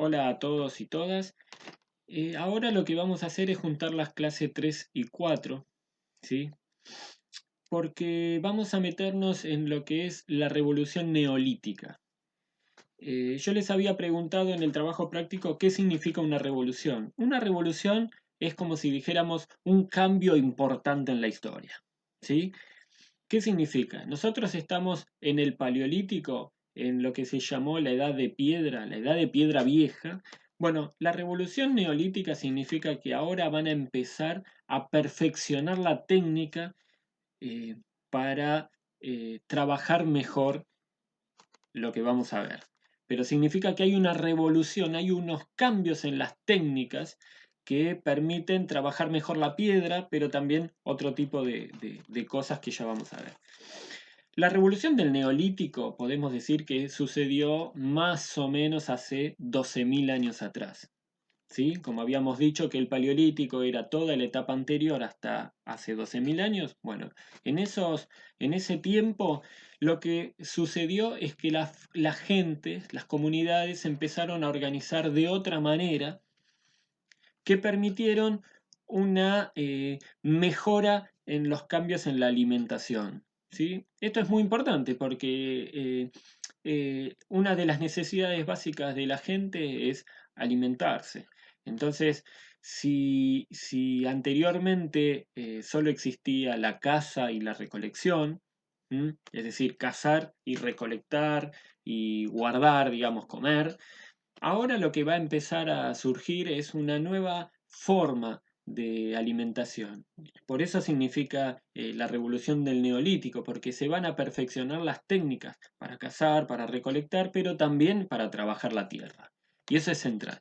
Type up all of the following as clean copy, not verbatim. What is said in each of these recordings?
Hola a todos y todas. Ahora lo que vamos a hacer es juntar las clases 3 y 4, ¿sí? Porque vamos a meternos en lo que es la revolución neolítica. Yo les había preguntado en el trabajo práctico qué significa una revolución. Una revolución es como si dijéramos un cambio importante en la historia, ¿sí? ¿Qué significa? Nosotros estamos en el Paleolítico, en lo que se llamó la edad de piedra vieja. Bueno, la revolución neolítica significa que ahora van a empezar a perfeccionar la técnica eh, para trabajar mejor lo que vamos a ver. Pero significa que hay una revolución, hay unos cambios en las técnicas que permiten trabajar mejor la piedra, pero también otro tipo de cosas que ya vamos a ver. La revolución del Neolítico podemos decir que sucedió más o menos hace 12.000 años atrás. ¿Sí? Como habíamos dicho que el Paleolítico era toda la etapa anterior hasta hace 12.000 años, bueno, en ese tiempo lo que sucedió es que la gente, las comunidades empezaron a organizar de otra manera que permitieron una mejora en los cambios en la alimentación. ¿Sí? Esto es muy importante porque una de las necesidades básicas de la gente es alimentarse. Entonces, si anteriormente solo existía la caza y la recolección, es decir, cazar y recolectar y guardar, digamos, comer, ahora lo que va a empezar a surgir es una nueva forma de alimentación. Por eso significa la revolución del neolítico, porque se van a perfeccionar las técnicas para cazar, para recolectar, pero también para trabajar la tierra. Y eso es central.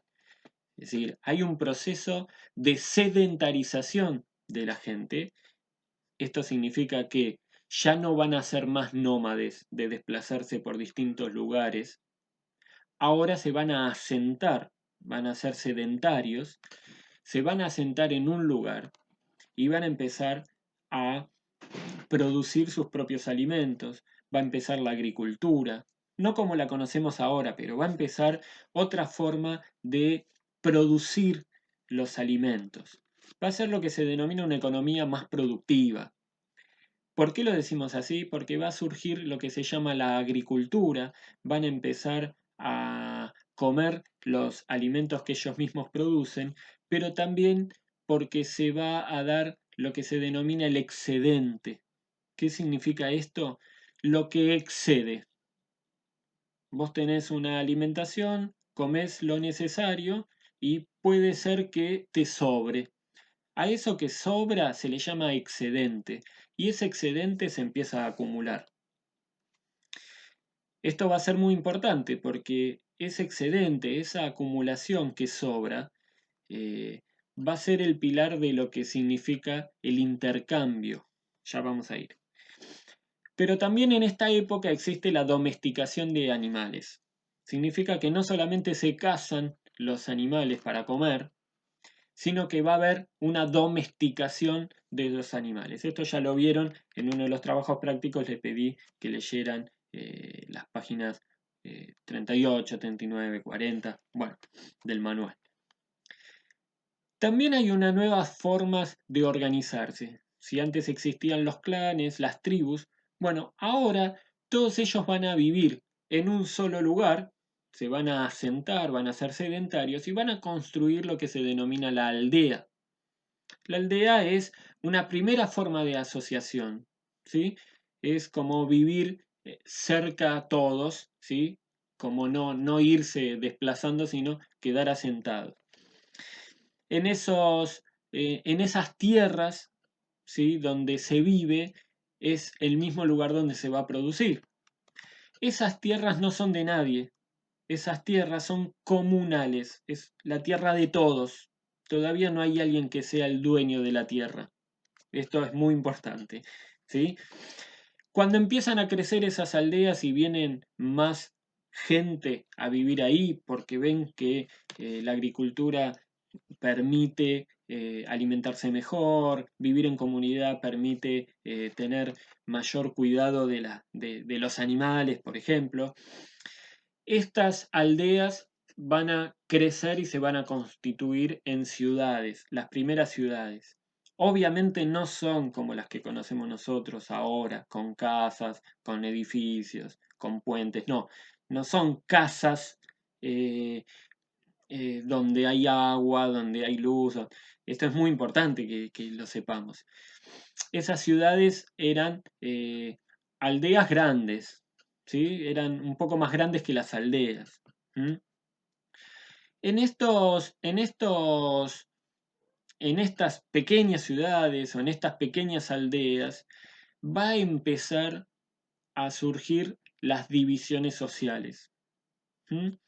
Es decir, hay un proceso de sedentarización de la gente. Esto significa que ya no van a ser más nómades de desplazarse por distintos lugares, ahora se van a asentar, van a ser sedentarios, se van a asentar en un lugar y van a empezar a producir sus propios alimentos, va a empezar la agricultura, no como la conocemos ahora, pero va a empezar otra forma de producir los alimentos. Va a ser lo que se denomina una economía más productiva. ¿Por qué lo decimos así? Porque va a surgir lo que se llama la agricultura, van a empezar a comer los alimentos que ellos mismos producen, pero también porque se va a dar lo que se denomina el excedente. ¿Qué significa esto? Lo que excede. Vos tenés una alimentación, comés lo necesario y puede ser que te sobre. A eso que sobra se le llama excedente y ese excedente se empieza a acumular. Esto va a ser muy importante porque ese excedente, esa acumulación que sobra, va a ser el pilar de lo que significa el intercambio. Ya vamos a ir. Pero también en esta época existe la domesticación de animales. Significa que no solamente se cazan los animales para comer, sino que va a haber una domesticación de los animales. Esto ya lo vieron en uno de los trabajos prácticos, les pedí que leyeran las páginas 38, 39, 40, bueno, del manual. También hay unas nuevas formas de organizarse. Si antes existían los clanes, las tribus, bueno, ahora todos ellos van a vivir en un solo lugar, se van a asentar, van a ser sedentarios y van a construir lo que se denomina la aldea. La aldea es una primera forma de asociación, ¿sí? Es como vivir cerca a todos, ¿sí? Como no irse desplazando, sino quedar asentado. En en esas tierras, ¿sí? Donde se vive, es el mismo lugar donde se va a producir. Esas tierras no son de nadie, esas tierras son comunales, es la tierra de todos. Todavía no hay alguien que sea el dueño de la tierra. Esto es muy importante, ¿sí? Cuando empiezan a crecer esas aldeas y vienen más gente a vivir ahí porque ven que la agricultura permite alimentarse mejor, vivir en comunidad permite tener mayor cuidado de los animales, por ejemplo. Estas aldeas van a crecer y se van a constituir en ciudades, las primeras ciudades. Obviamente no son como las que conocemos nosotros ahora, con casas, con edificios, con puentes, no son casas eh, donde hay agua, donde hay luz. Esto es muy importante que lo sepamos. Esas ciudades eran aldeas grandes, ¿sí? Eran un poco más grandes que las aldeas. ¿M? En estas pequeñas ciudades o en estas pequeñas aldeas va a empezar a surgir las divisiones sociales. ¿M?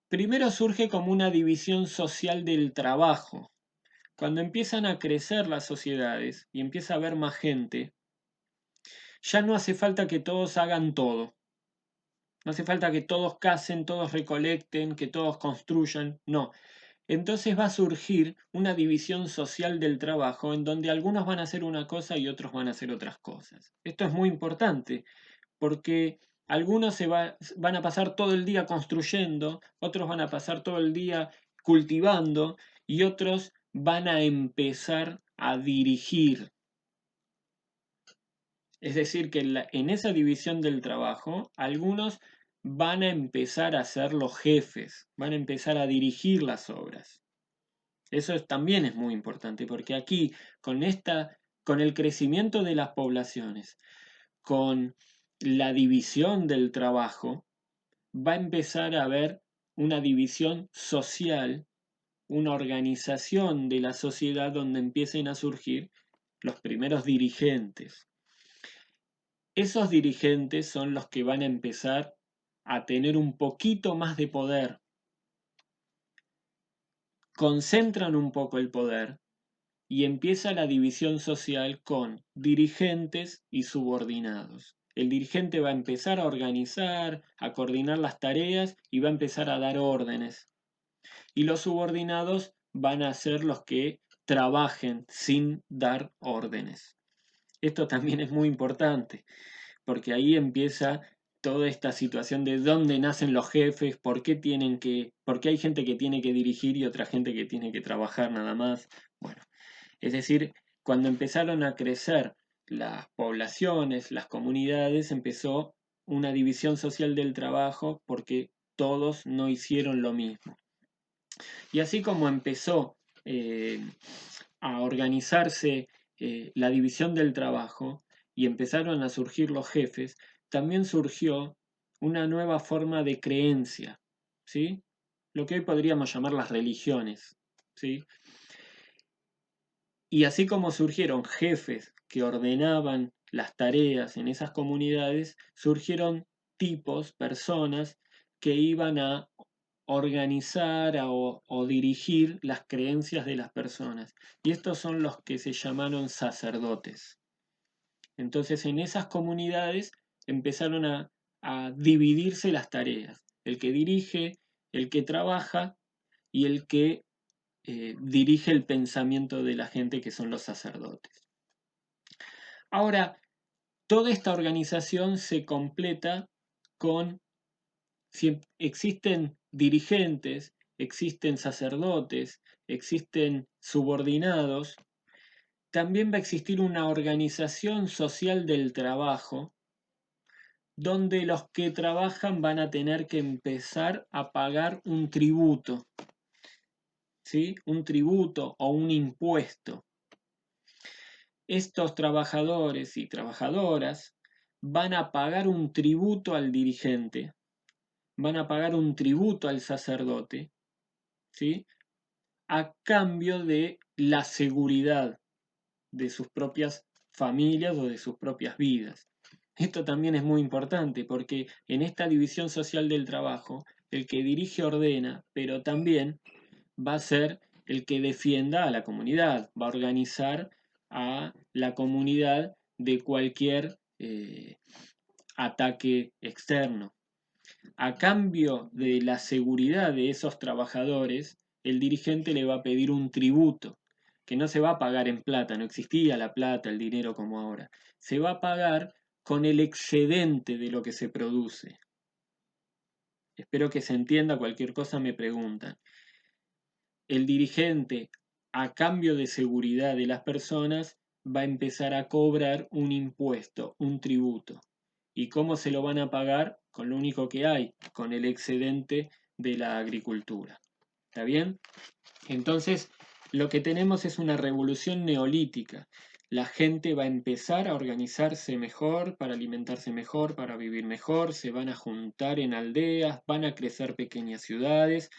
Primero surge como una división social del trabajo. Cuando empiezan a crecer las sociedades y empieza a haber más gente, ya no hace falta que todos hagan todo. No hace falta que todos casen, todos recolecten, que todos construyan. No. Entonces va a surgir una división social del trabajo en donde algunos van a hacer una cosa y otros van a hacer otras cosas. Esto es muy importante porque algunos van a pasar todo el día construyendo, otros van a pasar todo el día cultivando y otros van a empezar a dirigir. Es decir, que en esa división del trabajo, algunos van a empezar a ser los jefes, van a empezar a dirigir las obras. Eso también es muy importante, porque aquí, con el crecimiento de las poblaciones, con la división del trabajo, va a empezar a haber una división social, una organización de la sociedad donde empiecen a surgir los primeros dirigentes. Esos dirigentes son los que van a empezar a tener un poquito más de poder, concentran un poco el poder y empieza la división social con dirigentes y subordinados. El dirigente va a empezar a organizar, a coordinar las tareas y va a empezar a dar órdenes. Y los subordinados van a ser los que trabajen sin dar órdenes. Esto también es muy importante, porque ahí empieza toda esta situación de dónde nacen los jefes, por qué hay gente que tiene que dirigir y otra gente que tiene que trabajar nada más. Bueno, es decir, cuando empezaron a crecer las poblaciones, las comunidades, empezó una división social del trabajo porque todos no hicieron lo mismo. Y así como empezó a organizarse la división del trabajo y empezaron a surgir los jefes, también surgió una nueva forma de creencia, ¿sí? Lo que hoy podríamos llamar las religiones, ¿sí? Y así como surgieron jefes que ordenaban las tareas en esas comunidades, surgieron tipos, personas que iban a organizar o dirigir las creencias de las personas. Y estos son los que se llamaron sacerdotes. Entonces en esas comunidades empezaron a dividirse las tareas. El que dirige, el que trabaja y el que dirige el pensamiento de la gente, que son los sacerdotes. Ahora, toda esta organización se completa con, si existen dirigentes, existen sacerdotes, existen subordinados, también va a existir una organización social del trabajo donde los que trabajan van a tener que empezar a pagar un tributo, ¿sí? Un tributo o un impuesto. Estos trabajadores y trabajadoras van a pagar un tributo al dirigente, van a pagar un tributo al sacerdote, ¿sí? A cambio de la seguridad de sus propias familias o de sus propias vidas. Esto también es muy importante porque en esta división social del trabajo, el que dirige ordena, pero también va a ser el que defienda a la comunidad, va a organizar a la comunidad de cualquier ataque externo. A cambio de la seguridad de esos trabajadores, el dirigente le va a pedir un tributo, que no se va a pagar en plata, no existía la plata, el dinero como ahora. Se va a pagar con el excedente de lo que se produce. Espero que se entienda, cualquier cosa me preguntan. El dirigente, a cambio de seguridad de las personas, va a empezar a cobrar un impuesto, un tributo. ¿Y cómo se lo van a pagar? Con lo único que hay, con el excedente de la agricultura. ¿Está bien? Entonces, lo que tenemos es una revolución neolítica. La gente va a empezar a organizarse mejor, para alimentarse mejor, para vivir mejor, se van a juntar en aldeas, van a crecer pequeñas ciudades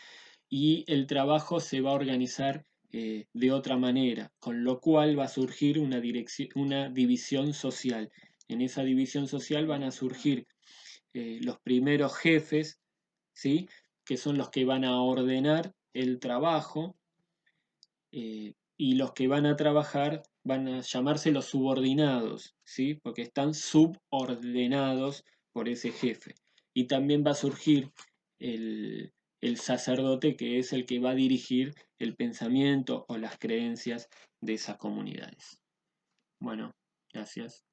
y el trabajo se va a organizar de otra manera, con lo cual va a surgir una división social. En esa división social van a surgir los primeros jefes, ¿sí? Que son los que van a ordenar el trabajo, y los que van a trabajar van a llamarse los subordinados, ¿sí? Porque están subordenados por ese jefe. Y también va a surgir el, el sacerdote, que es el que va a dirigir el pensamiento o las creencias de esas comunidades. Bueno, gracias.